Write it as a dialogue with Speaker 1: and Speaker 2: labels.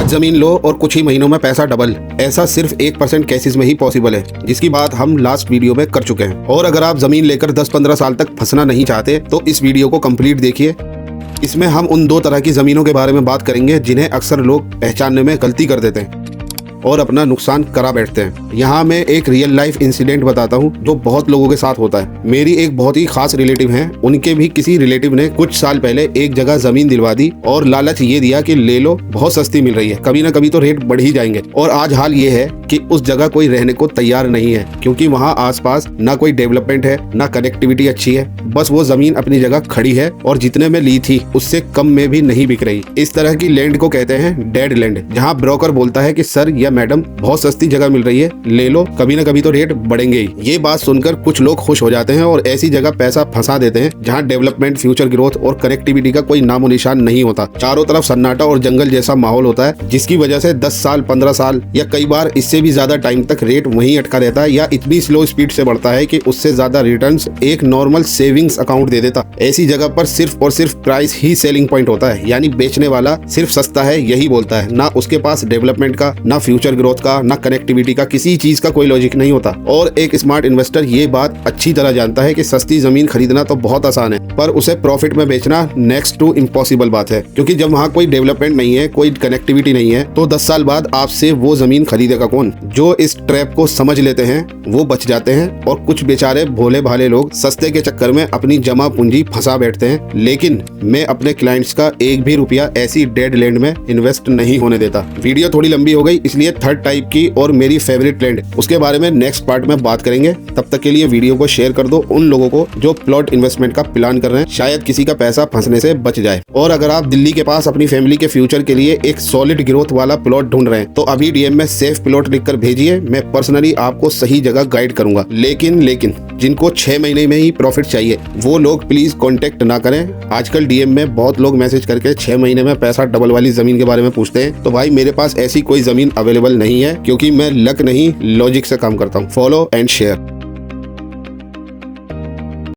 Speaker 1: आज जमीन लो और कुछ ही महीनों में पैसा डबल, ऐसा सिर्फ 1% केसेस में ही पॉसिबल है, जिसकी बात हम लास्ट वीडियो में कर चुके हैं। और अगर आप जमीन लेकर 10-15 साल तक फंसना नहीं चाहते तो इस वीडियो को कंप्लीट देखिए। इसमें हम उन दो तरह की जमीनों के बारे में बात करेंगे जिन्हें अक्सर लोग पहचानने में गलती कर देते हैं और अपना नुकसान करा बैठते हैं। यहाँ मैं एक रियल लाइफ इंसिडेंट बताता हूँ जो बहुत लोगों के साथ होता है। मेरी एक बहुत ही खास रिलेटिव हैं, उनके भी किसी रिलेटिव ने कुछ साल पहले एक जगह जमीन दिलवा दी और लालच ये दिया कि ले लो, बहुत सस्ती मिल रही है, कभी ना कभी तो रेट बढ़ ही जाएंगे। और आज हाल ये है कि उस जगह कोई रहने को तैयार नहीं है, क्योंकि वहाँ आसपास ना कोई डेवलपमेंट है, ना कनेक्टिविटी अच्छी है, बस वो जमीन अपनी जगह खड़ी है और जितने में ली थी उससे कम में भी नहीं बिक रही। इस तरह की लैंड को कहते हैं डेड लैंड, जहाँ ब्रोकर बोलता है कि सर या मैडम बहुत सस्ती जगह मिल रही है, ले लो, कभी ना कभी तो रेट बढ़ेंगे ही। ये बात सुनकर कुछ लोग खुश हो जाते हैं और ऐसी जगह पैसा फंसा देते हैं जहाँ डेवलपमेंट, फ्यूचर ग्रोथ और कनेक्टिविटी का कोई नामो निशान नहीं होता। चारों तरफ सन्नाटा और जंगल जैसा माहौल होता है, जिसकी वजह से 10 साल, 15 साल या कई बार इससे भी ज्यादा टाइम तक रेट वहीं अटका रहता है या इतनी स्लो स्पीड से बढ़ता है कि उससे ज्यादा रिटर्न्स एक नॉर्मल सेविंग्स अकाउंट दे देता। ऐसी जगह पर सिर्फ और सिर्फ प्राइस ही सेलिंग पॉइंट होता है, यानी बेचने वाला सिर्फ सस्ता है यही बोलता है, ना उसके पास डेवलपमेंट का, ना फ्यूचर ग्रोथ का, ना कनेक्टिविटी का, किसी चीज का कोई लॉजिक नहीं होता। और एक स्मार्ट इन्वेस्टर ये बात अच्छी तरह जानता है कि सस्ती जमीन खरीदना तो बहुत आसान है, पर उसे प्रॉफिट में बेचना नेक्स्ट टू इम्पॉसिबल बात है, क्योंकि जब वहाँ कोई डेवलपमेंट नहीं है, कोई कनेक्टिविटी नहीं है, तो 10 साल बाद आपसे वो जमीन खरीदेगा कौन? जो इस ट्रैप को समझ लेते हैं वो बच जाते हैं और कुछ बेचारे भोले भाले लोग सस्ते के चक्कर में अपनी जमा पूंजी फंसा बैठते हैं। लेकिन मैं अपने क्लाइंट्स का एक भी रुपया ऐसी डेड लैंड में इन्वेस्ट नहीं होने देता। वीडियो थोड़ी लंबी हो गई, इसलिए थर्ड टाइप की और मेरी फेवरेट लैंड, उसके बारे में नेक्स्ट पार्ट में बात करेंगे। तब तक के लिए वीडियो को शेयर कर दो उन लोगों को जो प्लॉट इन्वेस्टमेंट का प्लान कर रहे हैं, शायद किसी का पैसा फंसने से बच जाए। और अगर आप दिल्ली के पास अपनी फैमिली के फ्यूचर के लिए एक सॉलिड ग्रोथ वाला प्लॉट ढूंढ रहे हैं तो अभी डीएम में सेफ प्लॉट लिखकर भेजिए, मैं पर्सनली आपको सही जगह गाइड करूंगा। लेकिन जिनको 6 महीने में ही प्रॉफिट चाहिए वो लोग प्लीज कॉन्टेक्ट ना करें। आजकल डीएम में बहुत लोग मैसेज करके 6 महीने में पैसा डबल वाली जमीन के बारे में पूछते हैं, तो भाई मेरे पास ऐसी कोई जमीन अवेलेबल नहीं है, क्योंकि मैं लक नहीं लॉजिक से काम करता हूँ। Follow and share.